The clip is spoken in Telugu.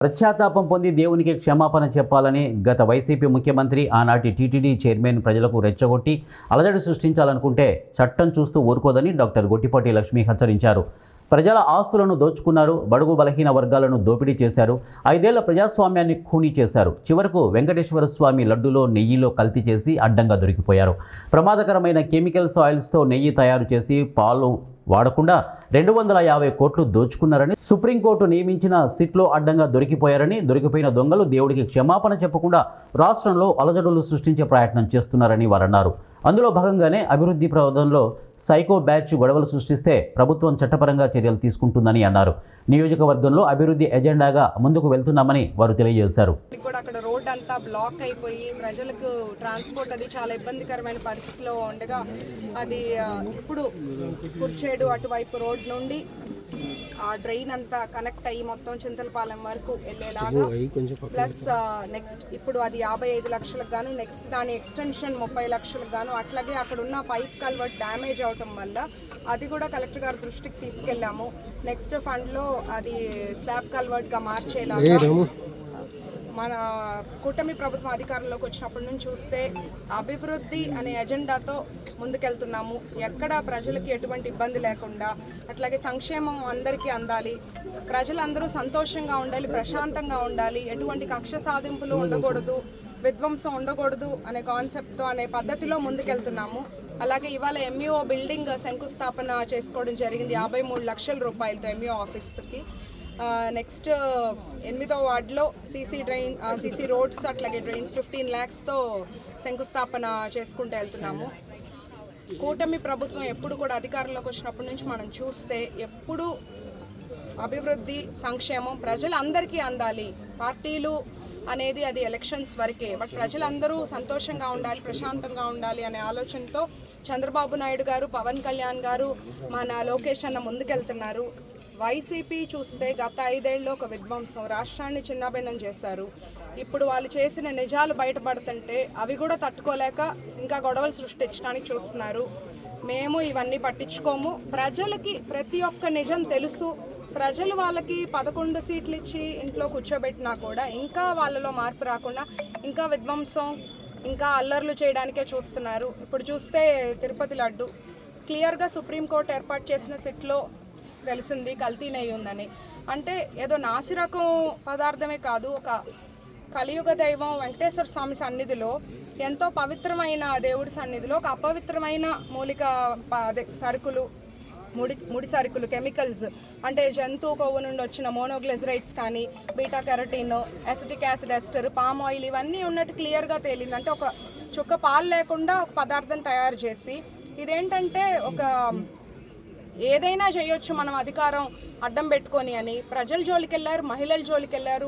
పశ్చాత్తాపం పొంది దేవునికి క్షమాపణ చెప్పాలని గత వైసీపీ ముఖ్యమంత్రి ఆనాటి టీటీడీ చైర్మన్ ప్రజలకు రెచ్చగొట్టి అలజడి సృష్టించాలనుకుంటే చట్టం చూస్తూ ఊరుకోదని డాక్టర్ గొట్టిపాటి లక్ష్మి హెచ్చరించారు. ప్రజల ఆస్తులను దోచుకున్నారు, బడుగు బలహీన వర్గాలను దోపిడీ చేశారు, 5 ఏళ్ల ప్రజాస్వామ్యాన్ని ఖూనీ చేశారు. చివరకు వెంకటేశ్వర స్వామి లడ్డులో నెయ్యిలో కల్తీ చేసి అడ్డంగా దొరికిపోయారు. ప్రమాదకరమైన కెమికల్స్ ఆయిల్స్తో నెయ్యి తయారు చేసి పాలు వాడకుండా 250 కోట్లు దోచుకున్నారని సుప్రీంకోర్టు నియమించిన సిట్లో అడ్డంగా దొరికిపోయారని, దొరికిపోయిన దొంగలు దేవుడికి క్షమాపణ చెప్పకుండా రాష్ట్రంలో అలజడులు సృష్టించే ప్రయత్నం చేస్తున్నారని వారన్నారు. అందులో భాగంగానే అభివృద్ధి ప్రయోజనంలో సైకో బ్యాచ్ గొడవలు సృష్టిస్తే ప్రభుత్వం చట్టపరంగా చర్యలు తీసుకుంటుందని అన్నారు. నియోజకవర్గంలో అభివృద్ధి ఎజెండాగా ముందుకు వెళ్తున్నామని వారు తెలియజేశారు. అక్కడ రోడ్ అంతా బ్లాక్ అయిపోయి ప్రజలకు ట్రాన్స్పోర్ట్ అది చాలా ఇబ్బందికరమైన పరిస్థితిలో ఉండగా అది ఇప్పుడు కుర్చేడు అటువైపు రోడ్ నుండి ఆ డ్రైన్ అంతా కనెక్ట్ అయ్యి మొత్తం చింతలపాలెం వరకు వెళ్ళేలాగా, ప్లస్ నెక్స్ట్ ఇప్పుడు అది 55 లక్షలకు గాను, నెక్స్ట్ దాని ఎక్స్టెన్షన్ 30 లక్షలకు గాను, అట్లాగే అక్కడ ఉన్న పైప్ కల్వర్ట్ డ్యామేజ్ అవటం వల్ల అది కూడా కలెక్టర్ గారి దృష్టికి తీసుకెళ్ళాము. నెక్స్ట్ ఫండ్లో అది స్లాబ్ కల్వర్ట్గా మార్చేలాగా మన కూటమి ప్రభుత్వం అధికారంలోకి వచ్చినప్పటి నుంచి చూస్తే అభివృద్ధి అనే ఎజెండాతో ముందుకెళ్తున్నాము. ఎక్కడ ప్రజలకి ఎటువంటి ఇబ్బంది లేకుండా, అట్లాగే సంక్షేమం అందరికీ అందాలి, ప్రజలందరూ సంతోషంగా ఉండాలి, ప్రశాంతంగా ఉండాలి, ఎటువంటి కక్ష సాధింపులు ఉండకూడదు, విధ్వంసం ఉండకూడదు అనే కాన్సెప్ట్తో అనే పద్ధతిలో ముందుకెళ్తున్నాము. అలాగే ఇవాళ ఎంఈఓ బిల్డింగ్ శంకుస్థాపన చేసుకోవడం జరిగింది 53 లక్షల రూపాయలతో ఎంఈఓ ఆఫీస్కి. నెక్స్ట్ 8వ వార్డులో సీసీ రోడ్స్ అట్లాగే డ్రైన్స్ 15 lakhsతో శంకుస్థాపన చేసుకుంటూ వెళ్తున్నాము. కూటమి ప్రభుత్వం ఎప్పుడు కూడా అధికారంలోకి వచ్చినప్పటి నుంచి మనం చూస్తే ఎప్పుడు అభివృద్ధి సంక్షేమం ప్రజలందరికీ అందాలి. పార్టీలు అనేది అది ఎలక్షన్స్ వరకే, బట్ ప్రజలందరూ సంతోషంగా ఉండాలి, ప్రశాంతంగా ఉండాలి అనే ఆలోచనతో చంద్రబాబు నాయుడు గారు, పవన్ కళ్యాణ్ గారు, మన లోకేష్ అన్న ముందుకెళ్తున్నారు. వైసీపీ చూస్తే గత 5 ఏళ్ళలో ఒక విధ్వంసం, రాష్ట్రాన్ని చిన్నాభిన్నం చేశారు. ఇప్పుడు వాళ్ళు చేసిన నిజాలు బయటపడుతుంటే అవి కూడా తట్టుకోలేక ఇంకా గొడవలు సృష్టించడానికి చూస్తున్నారు. మేము ఇవన్నీ పట్టించుకోము. ప్రజలకి ప్రతి ఒక్క నిజం తెలుసు. ప్రజలు వాళ్ళకి 11 సీట్లు ఇచ్చి ఇంట్లో కూర్చోబెట్టినా కూడా ఇంకా వాళ్ళలో మార్పు రాకుండా ఇంకా విధ్వంసం, ఇంకా అల్లర్లు చేయడానికే చూస్తున్నారు. ఇప్పుడు చూస్తే తిరుపతి లడ్డు క్లియర్గా సుప్రీంకోర్టు ఏర్పాటు చేసిన సిట్లో తెలిసింది కల్తీ నెయ్యి ఉందని. అంటే ఏదో నాసిరకం పదార్థమే కాదు, ఒక కలియుగ దైవం వెంకటేశ్వర స్వామి సన్నిధిలో, ఎంతో పవిత్రమైన దేవుడి సన్నిధిలో ఒక అపవిత్రమైన మూలిక సరుకులు, ముడి సరుకులు, కెమికల్స్ అంటే జంతువు కొవ్వు నుండి వచ్చిన మోనోగ్లిజరైడ్స్ కానీ, beta carotene, acetic acid ester, palm oil ఇవన్నీ ఉన్నట్టు క్లియర్గా తేలింది. అంటే ఒక చుక్క పాలు లేకుండా ఒక పదార్థం తయారు చేసి, ఇదేంటంటే ఒక ఏదైనా చేయొచ్చు మనం అధికారం అడ్డం పెట్టుకొని అని ప్రజల జోలికి వెళ్ళారు, మహిళల జోలికి వెళ్ళారు,